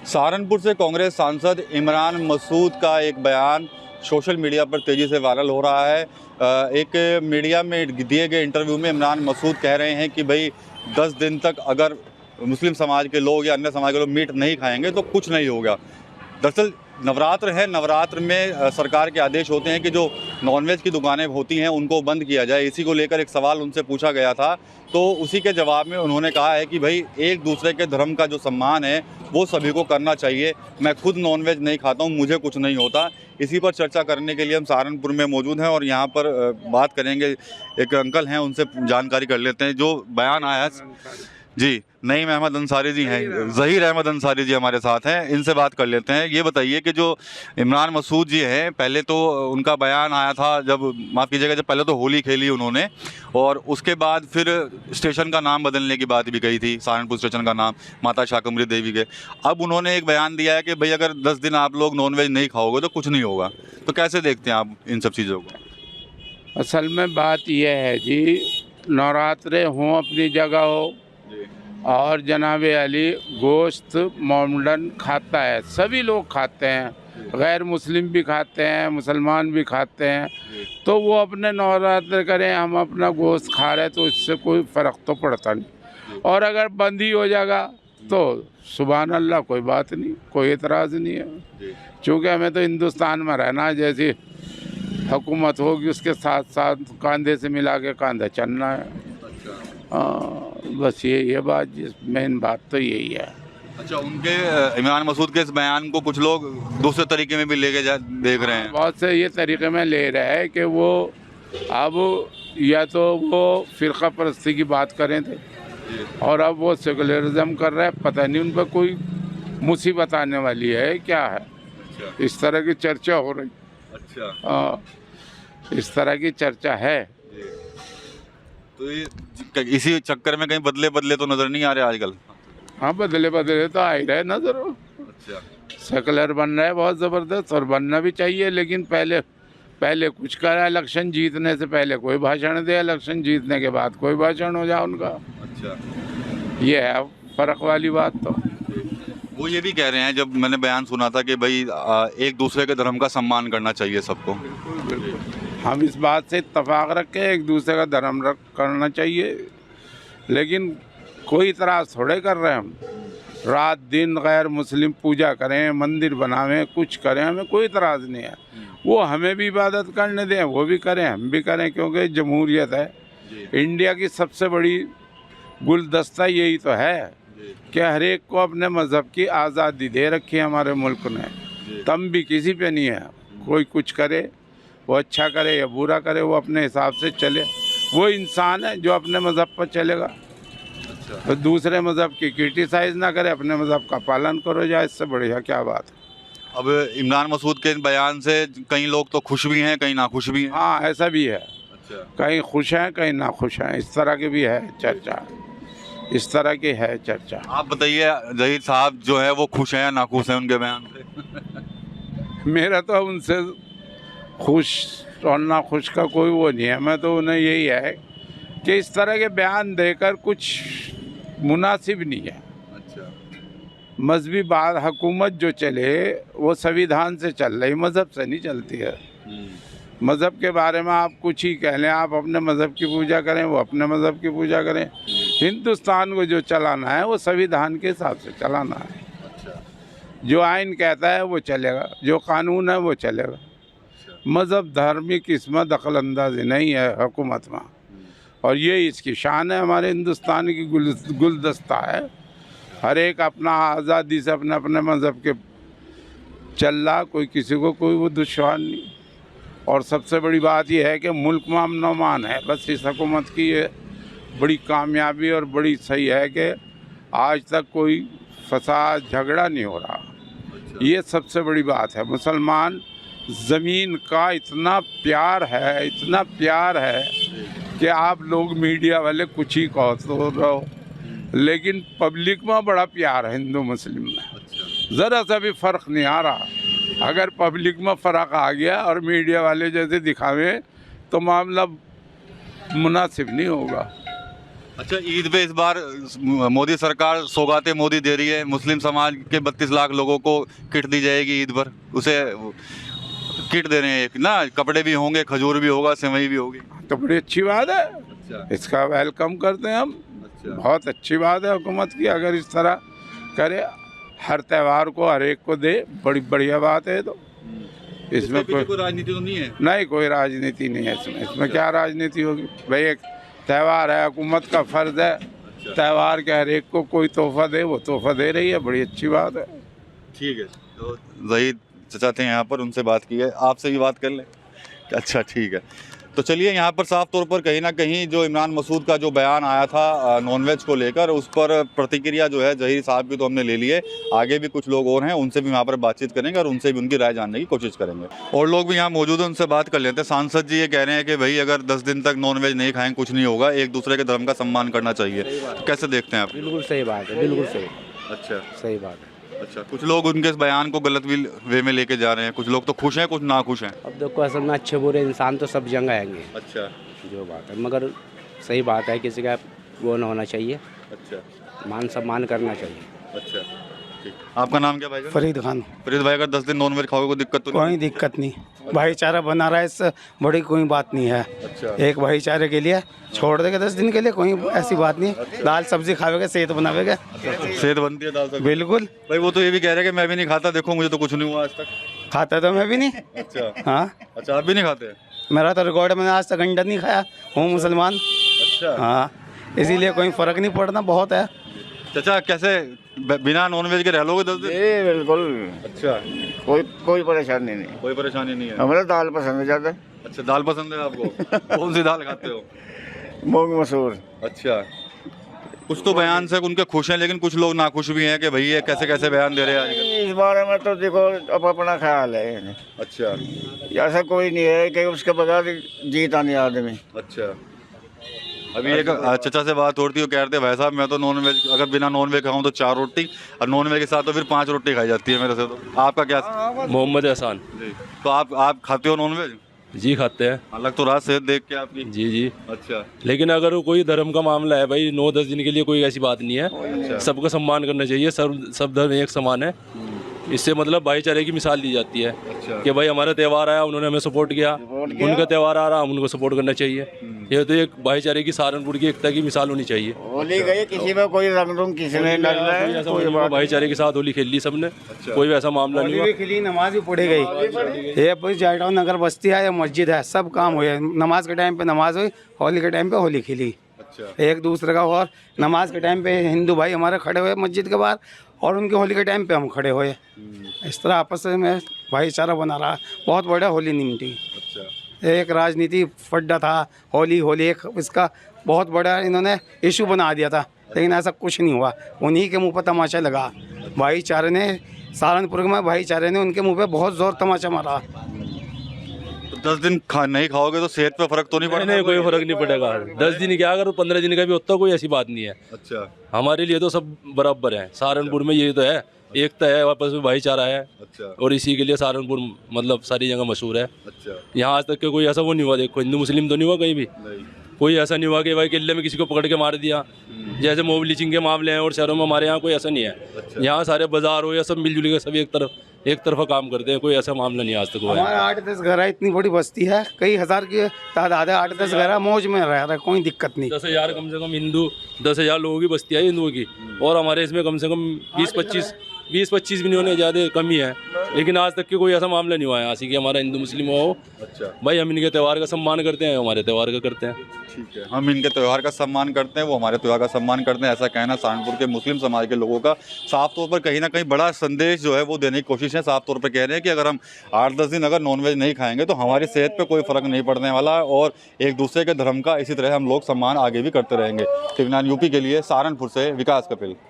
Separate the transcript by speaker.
Speaker 1: सहारनपुर से कांग्रेस सांसद इमरान मसूद का एक बयान सोशल मीडिया पर तेज़ी से वायरल हो रहा है। एक मीडिया में दिए गए इंटरव्यू में इमरान मसूद कह रहे हैं कि भाई 10 दिन तक अगर मुस्लिम समाज के लोग या अन्य समाज के लोग मीट नहीं खाएंगे तो कुछ नहीं होगा। दरअसल नवरात्र है, नवरात्र में सरकार के आदेश होते हैं कि जो नॉनवेज की दुकानें होती हैं उनको बंद किया जाए। इसी को लेकर एक सवाल उनसे पूछा गया था, तो उसी के जवाब में उन्होंने कहा है कि भाई एक दूसरे के धर्म का जो सम्मान है वो सभी को करना चाहिए। मैं खुद नॉनवेज नहीं खाता हूँ, मुझे कुछ नहीं होता। इसी पर चर्चा करने के लिए हम सहारनपुर में मौजूद हैं और यहाँ पर बात करेंगे। एक अंकल हैं, उनसे जानकारी कर लेते हैं। जो बयान आया है जी, नईम अहमद अंसारी जी हैं, ज़हीर अहमद अंसारी जी हमारे साथ हैं, इनसे बात कर लेते हैं। ये बताइए कि जो इमरान मसूद जी हैं, पहले तो उनका बयान आया था जब, माफ़ कीजिएगा, जब पहले तो होली खेली उन्होंने और उसके बाद फिर स्टेशन का नाम बदलने की बात भी कही थी, सहारनपुर स्टेशन का नाम माता शाकंभरी देवी के। अब उन्होंने एक बयान दिया है कि भाई अगर 10 दिन आप लोग नॉनवेज नहीं खाओगे तो कुछ नहीं होगा। तो कैसे देखते हैं आप इन सब चीज़ों को?
Speaker 2: असल में बात यह है जी, नवरात्रे हों अपनी जगह हो और जनाब अली गोश्त मॉडर्न खाता है, सभी लोग खाते हैं, गैर मुस्लिम भी खाते हैं, मुसलमान भी खाते हैं, तो वो अपने नवरात्र करें, हम अपना गोश्त खा रहे तो इससे कोई फ़र्क तो पड़ता नहीं। और अगर बंद ही हो जाएगा तो सुभान अल्लाह, कोई बात नहीं, कोई एतराज़ नहीं है। चूँकि हमें तो हिंदुस्तान में रहना है, जैसी हुकूमत होगी उसके साथ साथ कंधे से मिला के कंधा चलना है। बस ये बात, मेन बात तो यही है।
Speaker 1: अच्छा, उनके इमरान मसूद के इस बयान को कुछ लोग दूसरे तरीके में भी लेके देख रहे हैं।
Speaker 2: बहुत से ये तरीके में ले रहे हैं कि वो अब या तो वो फ़िरका परस्ती की बात करें थे और अब वो सेकुलरिज्म कर रहे हैं। पता नहीं उन पर कोई मुसीबत आने वाली है क्या है।
Speaker 1: अच्छा।
Speaker 2: इस तरह की चर्चा हो रही।
Speaker 1: अच्छा,
Speaker 2: इस तरह की चर्चा है।
Speaker 1: तो ये इसी चक्कर में कहीं बदले तो नज़र नहीं आ रहे आजकल?
Speaker 2: हाँ, बदले तो आ ही रहे नजर।
Speaker 1: अच्छा।
Speaker 2: सेकुलर बन रहा है बहुत ज़बरदस्त, और बनना भी चाहिए, लेकिन पहले कुछ करा। इलेक्शन जीतने से पहले कोई भाषण दे, इलेक्शन जीतने के बाद कोई भाषण हो जाए उनका।
Speaker 1: अच्छा,
Speaker 2: ये है फ़र्क वाली बात। तो
Speaker 1: वो ये भी कह रहे हैं, जब मैंने बयान सुना था कि भाई एक दूसरे के धर्म का सम्मान करना चाहिए सबको।
Speaker 2: बिल्कुल हम इस बात से इत्तफाक रखें, एक दूसरे का धर्म करना चाहिए, लेकिन कोई इतराज़ थोड़े कर रहे हैं हम। रात दिन गैर मुस्लिम पूजा करें, मंदिर बनावें, कुछ करें, हमें कोई इतराज़ नहीं है। वो हमें भी इबादत करने दें, वो भी करें, हम भी करें, क्योंकि जमहूरियत है। इंडिया की सबसे बड़ी गुलदस्ता यही तो है कि हर एक को अपने मज़हब की आज़ादी दे रखी है हमारे मुल्क ने। तम भी किसी पे नहीं है। कोई कुछ करे, वो अच्छा करे या बुरा करे, वो अपने हिसाब से चले। वो इंसान है जो अपने मज़हब पर चलेगा।
Speaker 1: अच्छा।
Speaker 2: तो दूसरे मज़हब की क्रिटिसाइज़ ना करे, अपने मज़हब का पालन करो जाए, इससे बढ़िया क्या बात है।
Speaker 1: अब इमरान मसूद के बयान से कई लोग तो खुश भी हैं, कई नाखुश भी हैं।
Speaker 2: हाँ, ऐसा भी है।
Speaker 1: अच्छा।
Speaker 2: कहीं खुश हैं, कहीं ना खुश हैं, इस तरह की भी है चर्चा। इस तरह की है चर्चा।
Speaker 1: आप बताइए, ज़हीर साहब जो है वो खुश हैं या नाखुश हैं उनके बयान से?
Speaker 2: मेरा तो उनसे खुश और ना खुश का कोई वो नहीं है। मैं तो उन्हें यही है कि इस तरह के बयान देकर कुछ मुनासिब नहीं है।
Speaker 1: अच्छा।
Speaker 2: मजहबी बात, हुकूमत जो चले वो संविधान से चल रही, मज़हब से नहीं चलती है। मज़हब के बारे में आप कुछ ही कह लें, आप अपने मज़हब की पूजा करें, वो अपने मज़हब की पूजा करें। हिंदुस्तान को जो चलाना है वो संविधान के हिसाब से चलाना है।
Speaker 1: अच्छा।
Speaker 2: जो आइन कहता है वो चलेगा, जो कानून है वो चलेगा। मज़हब धार्मिक इसमें दखल अंदाजी नहीं है हुकूमत में, और ये इसकी शान है। हमारे हिंदुस्तान की गुलदस्ता है। हर एक अपना आज़ादी से अपने अपने मज़हब के चल रहा, कोई किसी को कोई वो दुश्वार नहीं। और सबसे बड़ी बात यह है कि मुल्क में अमन और अमान है। बस इस हुकूमत की ये बड़ी कामयाबी और बड़ी सही है कि आज तक कोई फसाद झगड़ा नहीं हो रहा। ये सबसे बड़ी बात है। मुसलमान ज़मीन का इतना प्यार है, इतना प्यार है कि आप लोग मीडिया वाले कुछ ही कहो तो रहो, लेकिन पब्लिक में बड़ा प्यार है हिंदू मुस्लिम में। ज़रा सा भी फ़र्क नहीं आ रहा। अगर पब्लिक में फ़र्क आ गया और मीडिया वाले जैसे दिखावे तो मामला मुनासिब नहीं होगा।
Speaker 1: अच्छा, ईद पे इस बार मोदी सरकार सौगाते मोदी दे रही है, मुस्लिम समाज के 32 लाख लोगों को किट दी जाएगी ईद पर, उसे किट दे रहे हैं एक ना, कपड़े भी होंगे, खजूर भी होगा, सेवई भी होगी।
Speaker 2: तो बड़ी अच्छी बात है,
Speaker 1: अच्छा
Speaker 2: इसका वेलकम करते हैं हम।
Speaker 1: अच्छा
Speaker 2: बहुत अच्छी बात है हुकूमत की, अगर इस तरह करे, हर त्यौहार को हर एक को दे, बड़ी बढ़िया बात है। तो इसमें
Speaker 1: कोई राजनीति तो नहीं है?
Speaker 2: नहीं, कोई राजनीति नहीं है इसमें क्या राजनीति होगी भाई, एक त्यौहार है, हुकूमत का फर्ज है त्यौहार के हर एक को कोई तोहफा दे, वो तोहफा दे रही है, बड़ी अच्छी बात है।
Speaker 1: ठीक है, तो ज़हीद चचा थे यहाँ पर, उनसे बात की है, आपसे भी बात कर लें। अच्छा ठीक है, तो चलिए यहाँ पर साफ तौर पर कहीं ना कहीं जो इमरान मसूद का जो बयान आया था नॉनवेज को लेकर, उस पर प्रतिक्रिया जो है ज़हीर साहब की तो हमने ले ली है, आगे भी कुछ लोग और हैं, उनसे भी यहाँ पर बातचीत करेंगे और उनसे भी उनकी राय जानने की कोशिश करेंगे। और लोग भी यहाँ मौजूद हैं, उनसे बात कर लेते हैं। सांसद जी ये कह रहे हैं कि भाई अगर 10 दिन तक नॉनवेज नहीं खाएंगे कुछ नहीं होगा, एक दूसरे के धर्म का सम्मान करना चाहिए, कैसे देखते हैं आप?
Speaker 3: बिल्कुल सही बात है, बिल्कुल सही।
Speaker 1: अच्छा
Speaker 3: सही बात है।
Speaker 1: अच्छा, कुछ लोग उनके इस बयान को गलत वे में लेके जा रहे हैं, कुछ लोग तो खुश हैं, कुछ ना खुश हैं।
Speaker 3: अब देखो असल में अच्छे बुरे इंसान तो सब जगह आएंगे,
Speaker 1: अच्छा
Speaker 3: जो बात है, मगर सही बात है, किसी का वो ना होना चाहिए,
Speaker 1: अच्छा
Speaker 3: मान सम्मान करना चाहिए।
Speaker 1: अच्छा ठीक। आपका नाम क्या भाई?
Speaker 4: फरीद खान।
Speaker 1: फरीद भाई, अगर 10 दिन नॉनवेज खाओगे कोई दिक्कत तो
Speaker 4: कोई दिक्कत नहीं, भाईचारा बना रहा है, इससे बड़ी कोई बात नहीं है।
Speaker 1: अच्छा
Speaker 4: एक भाईचारे के लिए छोड़ देगा 10 दिन के लिए, कोई ऐसी बात नहीं। दाल सब्जी खावेगा, सेहत बनावेगा,
Speaker 1: सेहत बनती है दाल सब्जी?
Speaker 4: बिल्कुल।
Speaker 1: भाई वो तो ये भी कह रहे हैं कि मैं भी नहीं खाता, देखो मुझे तो कुछ नहीं हुआ आज तक।
Speaker 4: खाता तो मैं भी नहीं।
Speaker 1: अच्छा
Speaker 4: हाँ,
Speaker 1: अच्छा, आप भी नहीं खाते?
Speaker 4: मेरा तो रिकॉर्ड, मैंने आज तक अंडा नहीं खाया, हूँ मुसलमान।
Speaker 1: अच्छा
Speaker 4: हाँ, इसीलिए कोई फ़र्क नहीं पड़ना, बहुत है।
Speaker 1: चाचा कैसे बिना नॉनवेज के रह लोगे 10 दिन?
Speaker 5: जी बिल्कुल,
Speaker 1: अच्छा,
Speaker 5: कोई परेशानी नहीं।
Speaker 1: कोई परेशानी नहीं है?
Speaker 5: हमें दाल पसंद है ज़्यादा,
Speaker 1: अच्छा, दाल पसंद है आपको? कौन सी दाल खाते हो?
Speaker 5: मूंग मसूर।
Speaker 1: अच्छा, कुछ तो बयान से उनके खुश हैं, लेकिन कुछ लोग नाखुश भी हैं कि भाई ये कैसे कैसे बयान दे रहे हैं आजकल।
Speaker 5: इस बारे में तो देखो अब अपना ख्याल है,
Speaker 1: अच्छा
Speaker 5: ऐसा कोई नहीं है कि उसके बगैर जीता नहीं आदमी।
Speaker 1: अच्छा, अभी एक चचा से बात हो रही थी, वो कह रहे थे भाई साहब मैं तो नॉनवेज, अगर बिना नॉनवेज खाऊं तो 4 रोटी, और नॉनवेज के साथ तो फिर 5 रोटी खाई जाती है मेरे से। तो आपका क्या?
Speaker 6: मोहम्मद एहसान।
Speaker 1: जी, तो आप खाते हो नॉनवेज?
Speaker 6: जी खाते हैं।
Speaker 1: अलग तो रात सेहत देख के आपकी।
Speaker 6: जी जी।
Speaker 1: अच्छा
Speaker 6: लेकिन अगर वो कोई धर्म का मामला है भाई, 9-10 दिन के लिए कोई ऐसी बात नहीं है,
Speaker 1: अच्छा।
Speaker 6: सबका सम्मान करना चाहिए, सब धर्म एक समान है। इससे मतलब भाईचारे की मिसाल दी जाती है
Speaker 1: अच्छा।
Speaker 6: कि भाई हमारा त्यौहार आया, उन्होंने हमें सपोर्ट किया, उनका त्यौहार आ रहा, हम उनको सपोर्ट करना चाहिए। ये तो एक भाईचारे की, सहारनपुर की एकता की मिसाल होनी चाहिए।
Speaker 5: होली गई, किसी में कोई रंग रूंग किसी ने डर रहा है,
Speaker 6: ऐसा
Speaker 5: कोई
Speaker 6: मतलब
Speaker 5: बात
Speaker 6: भाईचारे के साथ होली खेल ली सबने, कोई वैसा मामला नहीं
Speaker 4: होली
Speaker 6: हुआ।
Speaker 4: भी खिली, नमाज भी पढ़ी गई। ये पूरी जाटौन नगर बस्ती है या मस्जिद है, सब काम हुए। नमाज के टाइम पे नमाज हुई, होली के टाइम पे होली खिली।
Speaker 1: अच्छा
Speaker 4: एक दूसरे का, और नमाज के टाइम पे हिंदू भाई हमारे खड़े हुए मस्जिद के बाहर, और उनके होली के टाइम पे हम खड़े हुए। इस तरह आपस में भाईचारा बना रहा, बहुत बढ़िया होली निमटी।
Speaker 1: अच्छा
Speaker 4: एक राजनीति फड्डा था, होली एक इसका बहुत बड़ा इन्होंने इशू बना दिया था, लेकिन ऐसा कुछ नहीं हुआ। उन्हीं के मुंह पर तमाचा लगा, भाईचारे ने, सहारनपुर में भाईचारे ने उनके मुंह पे बहुत जोर तमाचा मारा।
Speaker 1: तो 10 दिन नहीं खाओगे तो सेहत पे फर्क तो नहीं पड़ेगा?
Speaker 6: नहीं, कोई फर्क नहीं पड़ेगा। 10 दिन क्या, अगर 15 दिन का भी होता कोई ऐसी बात नहीं है।
Speaker 1: अच्छा
Speaker 6: हमारे लिए तो सब बराबर है। सहारनपुर में ये तो है, एकता है, वापस में भाईचारा है,
Speaker 1: अच्छा
Speaker 6: और इसी के लिए सहारनपुर मतलब सारी जगह मशहूर है।
Speaker 1: अच्छा
Speaker 6: यहाँ आज तक के कोई ऐसा वो नहीं हुआ, देखो हिंदू मुस्लिम तो नहीं हुआ कहीं भी,
Speaker 1: नहीं
Speaker 6: कोई ऐसा नहीं हुआ कि भाई किले में किसी को पकड़ के मार दिया, जैसे मोब लीचिंग के मामले हैं और शहरों में, हमारे यहाँ कोई ऐसा नहीं है।
Speaker 1: अच्छा।
Speaker 6: यहाँ सारे बाजार हो या सब मिलजुल के सब एक तरफा काम करते हैं, कोई ऐसा मामला नहीं आज तक हुआ है।
Speaker 4: हमारे 8-10 घर है, इतनी बड़ी बस्ती है, कई हजार की तादाद है, 8-10 घर है, मौज में रह रहा है, कोई दिक्कत नहीं।
Speaker 6: 10,000 कम से कम हिंदू, 10,000 लोगों की बस्ती है हिंदुओं की, और हमारे इसमें कम से कम 20-25 भी नहीं होने, ज़्यादा कम ही है। लेकिन आज तक के कोई ऐसा मामला नहीं हुआ है ऐसी कि हमारा हिंदू मुस्लिम हो।
Speaker 1: अच्छा
Speaker 6: भाई हम इनके त्यौहार का सम्मान करते हैं, हमारे त्यौहार का करते हैं।
Speaker 1: ठीक है, हम इनके त्यौहार का सम्मान करते हैं, वो हमारे त्यौहार का सम्मान करते हैं, ऐसा कहना सहारनपुर के मुस्लिम समाज के लोगों का। साफ तौर पर कहीं ना कहीं बड़ा संदेश जो है वो देने की कोशिश है। साफ तौर पर कह रहे हैं कि अगर हम 8-10 दिन अगर नॉनवेज नहीं खाएंगे तो हमारी सेहत पे कोई फ़र्क नहीं पड़ने वाला है, और एक दूसरे के धर्म का इसी तरह हम लोग सम्मान आगे भी करते रहेंगे। टीवी 9 यूपी के लिए सहारनपुर से विकास कपिल।